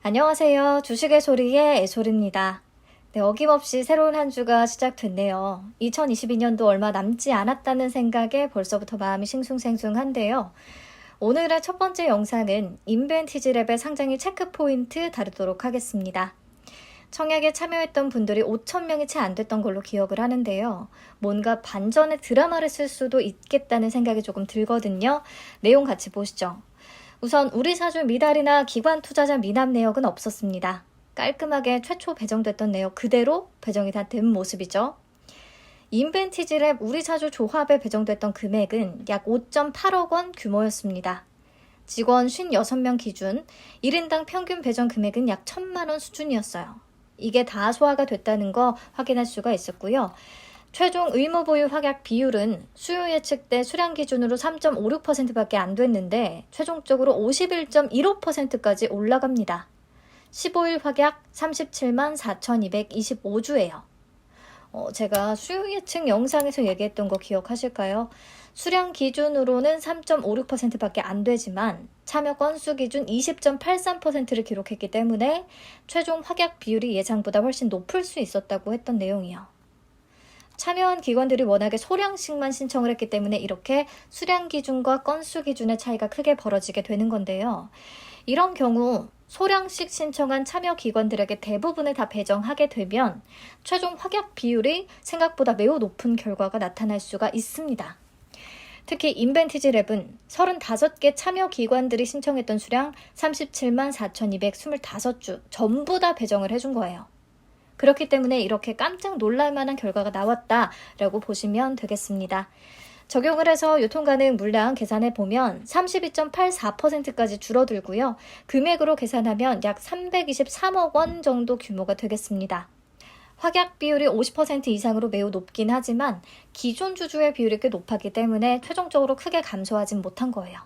안녕하세요. 주식의 소리의 애솔입니다. 네, 어김없이 새로운 한 주가 시작됐네요. 2022년도 얼마 남지 않았다는 생각에 벌써부터 마음이 싱숭생숭한데요. 오늘의 첫 번째 영상은 인벤티지랩의 상장일 체크포인트 다루도록 하겠습니다. 청약에 참여했던 분들이 5,000명이 채 안 됐던 걸로 기억을 하는데요. 뭔가 반전의 드라마를 쓸 수도 있겠다는 생각이 조금 들거든요. 내용 같이 보시죠. 우선 우리 사주 미달이나 기관 투자자 미납 내역은 없었습니다. 깔끔하게 최초 배정됐던 내역 그대로 배정이 다 된 모습이죠. 인벤티지랩 우리 사주 조합에 배정됐던 금액은 약 5.8억 원 규모였습니다. 직원 56명 기준 1인당 평균 배정 금액은 약 1,000만 원 수준이었어요. 이게 다 소화가 됐다는 거 확인할 수가 있었고요. 최종 의무 보유 확약 비율은 수요 예측 때 수량 기준으로 3.56%밖에 안 됐는데 최종적으로 51.15%까지 올라갑니다. 15일 확약 37만 4,225주예요. 제가 수요 예측 영상에서 얘기했던 거 기억하실까요? 수량 기준으로는 3.56%밖에 안 되지만 참여 건수 기준 20.83%를 기록했기 때문에 최종 확약 비율이 예상보다 훨씬 높을 수 있었다고 했던 내용이요. 참여한 기관들이 워낙에 소량씩만 신청을 했기 때문에 이렇게 수량 기준과 건수 기준의 차이가 크게 벌어지게 되는 건데요. 이런 경우 소량씩 신청한 참여 기관들에게 대부분을 다 배정하게 되면 최종 확약 비율이 생각보다 매우 높은 결과가 나타날 수가 있습니다. 특히 인벤티지랩은 35개 참여 기관들이 신청했던 수량 37만 4,225주 전부 다 배정을 해준 거예요. 그렇기 때문에 이렇게 깜짝 놀랄 만한 결과가 나왔다라고 보시면 되겠습니다. 적용을 해서 유통가능 물량 계산해 보면 32.84%까지 줄어들고요. 금액으로 계산하면 약 323억 원 정도 규모가 되겠습니다. 확약 비율이 50% 이상으로 매우 높긴 하지만 기존 주주의 비율이 꽤 높았기 때문에 최종적으로 크게 감소하진 못한 거예요.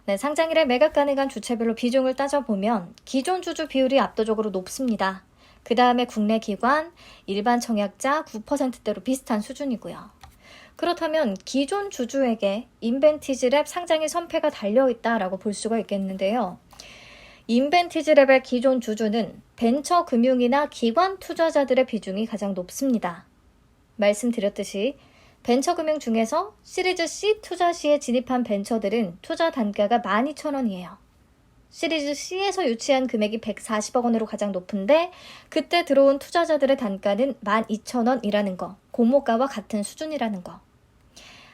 네, 상장일에 매각 가능한 주체별로 비중을 따져보면 기존 주주 비율이 압도적으로 높습니다. 그 다음에 국내 기관, 일반 청약자 9%대로 비슷한 수준이고요. 그렇다면 기존 주주에게 인벤티지랩 상장의 선패가 달려있다라고 볼 수가 있겠는데요. 인벤티지랩의 기존 주주는 벤처금융이나 기관 투자자들의 비중이 가장 높습니다. 말씀드렸듯이 벤처금융 중에서 시리즈 C 투자 시에 진입한 벤처들은 투자 단가가 12,000원이에요. 시리즈 C에서 유치한 금액이 140억 원으로 가장 높은데 그때 들어온 투자자들의 단가는 12,000원이라는 거, 공모가와 같은 수준이라는 거.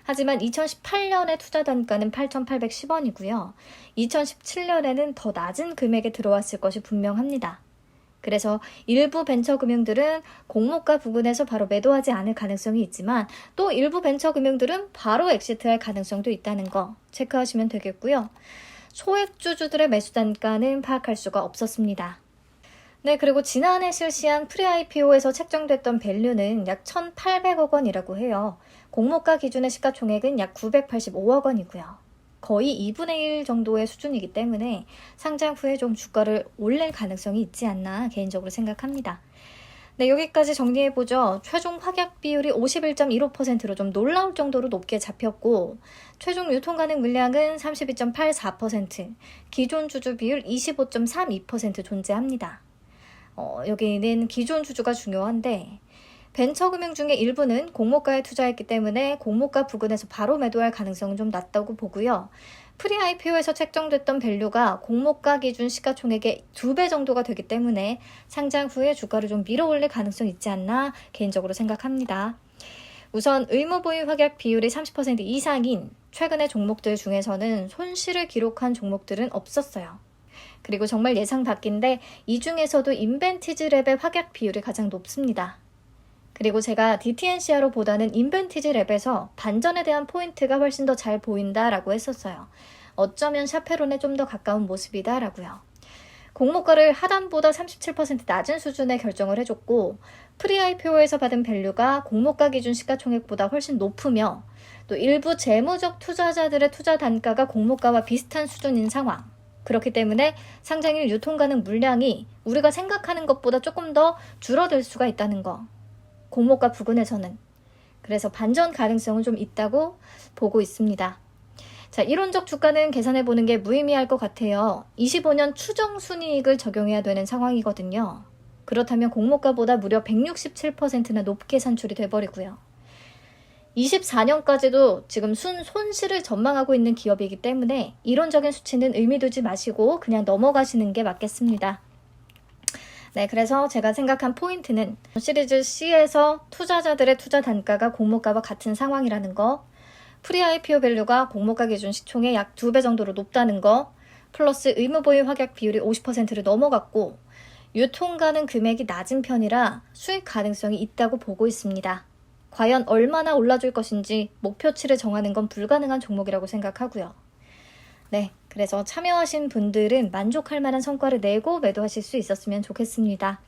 하지만 2018년에 투자 단가는 8,810원이고요. 2017년에는 더 낮은 금액에 들어왔을 것이 분명합니다. 그래서 일부 벤처금융들은 공모가 부근에서 바로 매도하지 않을 가능성이 있지만 또 일부 벤처금융들은 바로 엑시트할 가능성도 있다는 거 체크하시면 되겠고요. 소액주주들의 매수 단가는 파악할 수가 없었습니다. 네, 그리고 지난해 실시한 프리-IPO에서 책정됐던 밸류는 약 1,800억 원이라고 해요. 공모가 기준의 시가총액은 약 985억 원이고요. 거의 2분의 1 정도의 수준이기 때문에 상장 후에 좀 주가를 올릴 가능성이 있지 않나 개인적으로 생각합니다. 네, 여기까지 정리해보죠. 최종 확약 비율이 51.15%로 좀 놀라울 정도로 높게 잡혔고 최종 유통 가능 물량은 32.84%, 기존 주주 비율 25.32% 존재합니다. 여기는 기존 주주가 중요한데 벤처금융 중에 일부는 공모가에 투자했기 때문에 공모가 부근에서 바로 매도할 가능성은 좀 낮다고 보고요. 프리-IPO에서 책정됐던 밸류가 공모가 기준 시가총액의 2배 정도가 되기 때문에 상장 후에 주가를 좀 밀어올릴 가능성이 있지 않나 개인적으로 생각합니다. 우선 의무 보유 확약 비율이 30% 이상인 최근의 종목들 중에서는 손실을 기록한 종목들은 없었어요. 그리고 정말 예상 밖인데 이 중에서도 인벤티지랩의 확약 비율이 가장 높습니다. 그리고 제가 DTNCR로 보다는 인벤티지랩에서 반전에 대한 포인트가 훨씬 더 잘 보인다라고 했었어요. 어쩌면 샤페론에 좀 더 가까운 모습이다라고요. 공모가를 하단보다 37% 낮은 수준에 결정을 해줬고 프리-IPO에서 받은 밸류가 공모가 기준 시가총액보다 훨씬 높으며 또 일부 재무적 투자자들의 투자 단가가 공모가와 비슷한 수준인 상황. 그렇기 때문에 상장일 유통 가능 물량이 우리가 생각하는 것보다 조금 더 줄어들 수가 있다는 거. 공모가 부근에서는. 그래서 반전 가능성은 좀 있다고 보고 있습니다. 자, 이론적 주가는 계산해 보는 게 무의미할 것 같아요. 25년 추정 순이익을 적용해야 되는 상황이거든요. 그렇다면 공모가보다 무려 167%나 높게 산출이 돼버리고요. 24년까지도 지금 손실을 전망하고 있는 기업이기 때문에 이론적인 수치는 의미 두지 마시고 그냥 넘어가시는 게 맞겠습니다. 네, 그래서 제가 생각한 포인트는 시리즈 C에서 투자자들의 투자 단가가 공모가와 같은 상황이라는 거, 프리-IPO 밸류가 공모가 기준 시총의 약 2배 정도로 높다는 거, 플러스 의무보유 확약 비율이 50%를 넘어갔고 유통가능 금액이 낮은 편이라 수익 가능성이 있다고 보고 있습니다. 과연 얼마나 올라줄 것인지 목표치를 정하는 건 불가능한 종목이라고 생각하고요. 네, 그래서 참여하신 분들은 만족할 만한 성과를 내고 매도하실 수 있었으면 좋겠습니다.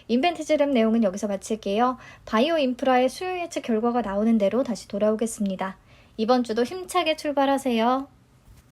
인벤티지랩 내용은 여기서 마칠게요. 바이오 인프라의 수요 예측 결과가 나오는 대로 다시 돌아오겠습니다. 이번 주도 힘차게 출발하세요.